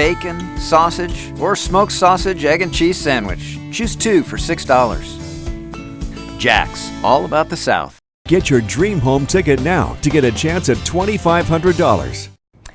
bacon, sausage, or smoked sausage, egg and cheese sandwich. Choose 2 for $6. Jack's, all about the South. Get your dream home ticket now to get a chance at $2,500.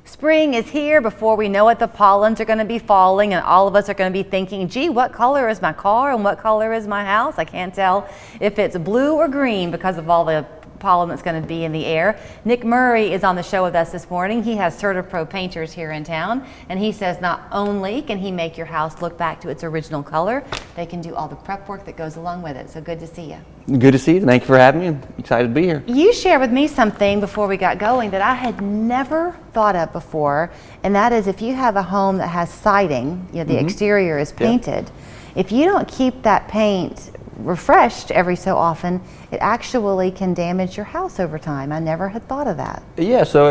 Spring is here. Before we know it, the pollens are going to be falling, and all of us are going to be thinking, gee, what color is my car and what color is my house? I can't tell if it's blue or green because of all the pollen that's going to be in the air. Nick Murray is on the show with us this morning. He has CertaPro Painters here in town, and he says not only can he make your house look back to its original color, they can do all the prep work that goes along with it. So good to see you. Good to see you. Thank you for having me. I'm excited to be here. You shared with me something before we got going that I had never thought of before, and that is if you have a home that has siding, you know, the exterior is painted, if you don't keep that paint refreshed every so often, it actually can damage your house over time. I never had thought of that. Yeah, so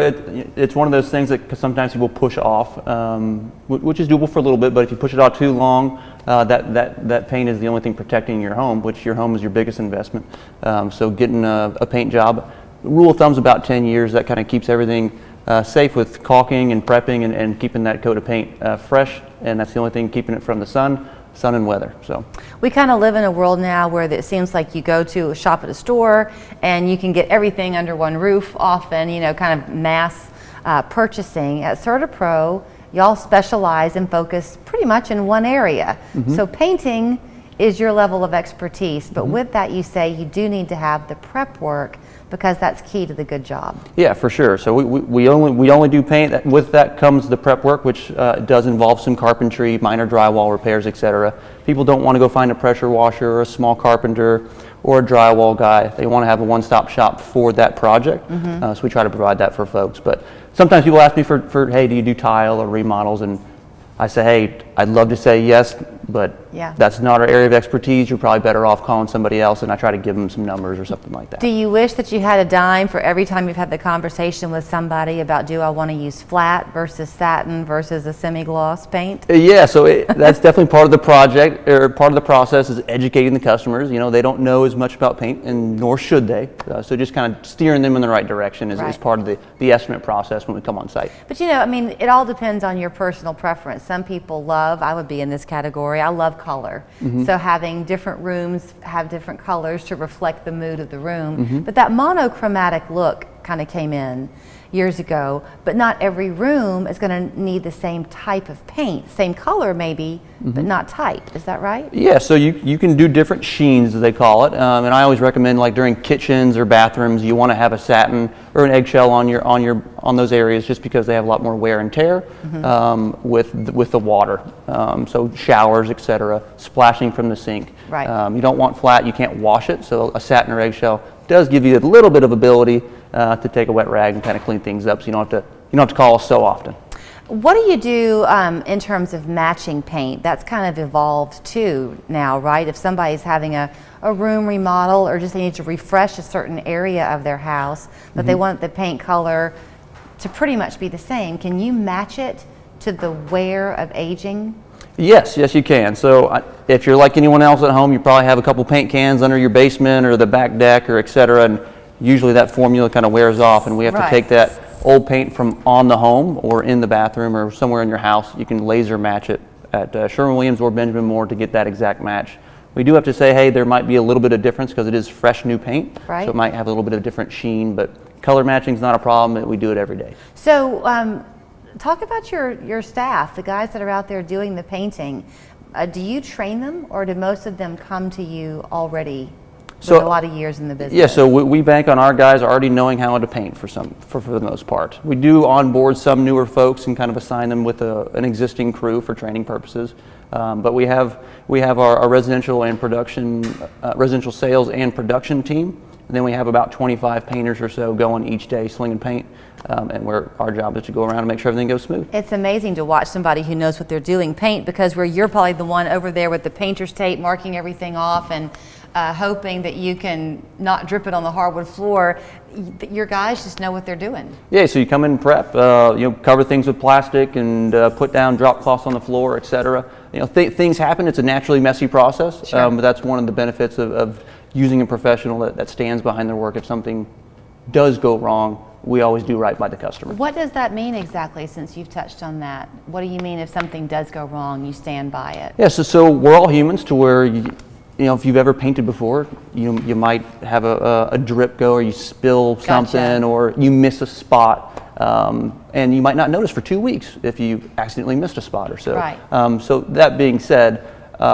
it's one of those things that sometimes people push off, which is doable for a little bit, but if you push it off too long, that paint is the only thing protecting your home, which your home is your biggest investment. So getting a paint job, rule of thumb's about 10 years. That kind of keeps everything safe with caulking and prepping and keeping that coat of paint fresh, and that's the only thing keeping it from the sun and weather. So we kind of live in a world now where it seems like you go to a shop at a store and you can get everything under one roof, often, you know, kind of mass purchasing. At CertaPro, y'all specialize and focus pretty much in one area. So painting is your level of expertise, but with that you say you do need to have the prep work because that's key to the good job. Yeah, for sure. So we only do paint. With that comes the prep work, which does involve some carpentry, minor drywall repairs, etc. People don't want to go find a pressure washer or a small carpenter or a drywall guy. They want to have a one-stop shop for that project. So we try to provide that for folks. But sometimes people ask me for hey, do you do tile or remodels? And I say, hey, I'd love to say yes, but that's not our area of expertise. You're probably better off calling somebody else, and I try to give them some numbers or something like that. Do you wish that you had a dime for every time you've had the conversation with somebody about, do I want to use flat versus satin versus a semi-gloss paint? Yeah, so that's definitely part of the project, or part of the process is educating the customers. You know, they don't know as much about paint, and nor should they. So just kind of steering them in the right direction is part of the estimate process when we come on site. But you know, I mean, it all depends on your personal preference. Some people love, I would be in this category, I love color. So having different rooms have different colors to reflect the mood of the room. But that monochromatic look kind of came in years ago, but not every room is going to need the same type of paint, same color maybe, but not type. Is that right? Yeah, so you can do different sheens, as they call it, and I always recommend, like during kitchens or bathrooms, you want to have a satin or an eggshell on those areas, just because they have a lot more wear and tear with the water. So showers, etc., splashing from the sink. You don't want flat, you can't wash it, so a satin or eggshell does give you a little bit of ability to take a wet rag and kind of clean things up, so you don't have to call us so often. What do you do in terms of matching paint? That's kind of evolved too now, right? If somebody's having a room remodel, or just they need to refresh a certain area of their house, but they want the paint color to pretty much be the same, can you match it to the wear of aging? Yes, you can. So if you're like anyone else at home, you probably have a couple paint cans under your basement or the back deck or etc., and usually that formula kind of wears off, and we have to take that old paint from on the home or in the bathroom or somewhere in your house. You can laser match it at Sherwin-Williams or Benjamin Moore to get that exact match. We do have to say, hey, there might be a little bit of difference because it is fresh new paint, so it might have a little bit of different sheen, but color matching is not a problem. We do it every day. So talk about your staff, the guys that are out there doing the painting. Do you train them, or do most of them come to you already with a lot of years in the business? Yeah, so we bank on our guys already knowing how to paint for the most part. We do onboard some newer folks and kind of assign them with an existing crew for training purposes. But we have our residential and production, residential sales and production team. And then we have about 25 painters or so going each day slinging paint, and our job is to go around and make sure everything goes smooth. It's amazing to watch somebody who knows what they're doing paint, because you're probably the one over there with the painter's tape marking everything off and hoping that you can not drip it on the hardwood floor. Your guys just know what they're doing. Yeah, so you come in and prep, cover things with plastic and put down drop cloths on the floor, etc. Things happen. It's a naturally messy process, but that's one of the benefits of using a professional that stands behind their work. If something does go wrong, we always do right by the customer. What does that mean exactly, since you've touched on that? What do you mean if something does go wrong, you stand by it? Yeah, so we're all humans to where, you know, if you've ever painted before, you might have a drip go, or you spill something, or you miss a spot, and you might not notice for 2 weeks if you accidentally missed a spot or so. Right. So that being said,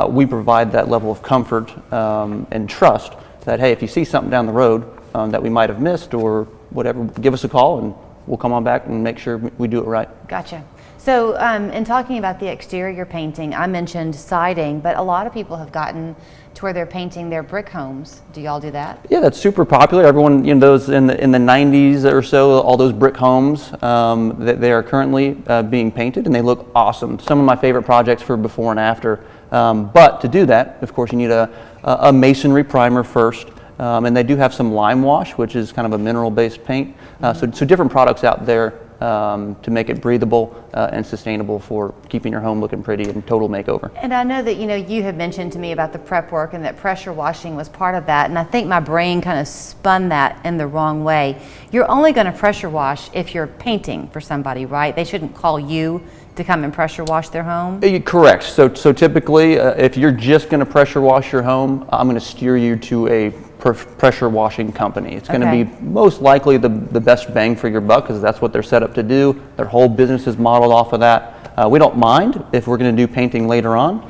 we provide that level of comfort and trust that, hey, if you see something down the road that we might have missed or whatever, give us a call and we'll come on back and make sure we do it right. Gotcha. So in talking about the exterior painting, I mentioned siding, but a lot of people have gotten to where they're painting their brick homes. Do y'all do that? Yeah, that's super popular. Everyone, you know, those in the 90s or so, all those brick homes, they are currently being painted and they look awesome. Some of my favorite projects for before and after. But to do that, of course, you need a masonry primer first. And they do have some lime wash, which is kind of a mineral-based paint. So different products out there to make it breathable and sustainable for keeping your home looking pretty and total makeover. And I know that, you know, you have mentioned to me about the prep work and that pressure washing was part of that, and I think my brain kind of spun that in the wrong way. You're only going to pressure wash if you're painting for somebody, right? They shouldn't call you to come and pressure wash their home? Correct. So typically, if you're just going to pressure wash your home, I'm going to steer you to a pressure washing company. It's going to be most likely the best bang for your buck, because that's what they're set up to do. Their whole business is modeled off of that. We don't mind if we're going to do painting later on,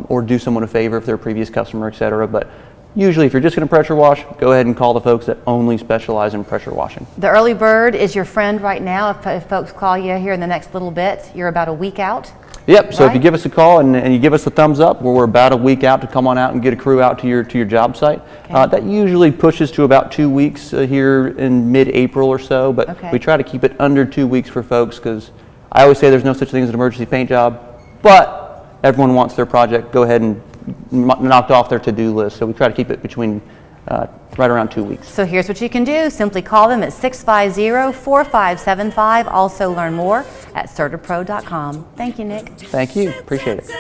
or do someone a favor if they're a previous customer, etc. But usually, if you're just going to pressure wash, go ahead and call the folks that only specialize in pressure washing. The early bird is your friend right now. If folks call you here in the next little bit, you're about a week out. Yep, so if you give us a call and you give us a thumbs up, we're about a week out to come on out and get a crew out to your job site. That usually pushes to about 2 weeks here in mid-April or so, but we try to keep it under 2 weeks for folks, because I always say there's no such thing as an emergency paint job, but everyone wants their project go ahead and knocked off their to-do list, so we try to keep it between right around 2 weeks. So here's what you can do. Simply call them at 650-4575. Also learn more at CertaPro.com. Thank you, Nick. Thank you. Appreciate it.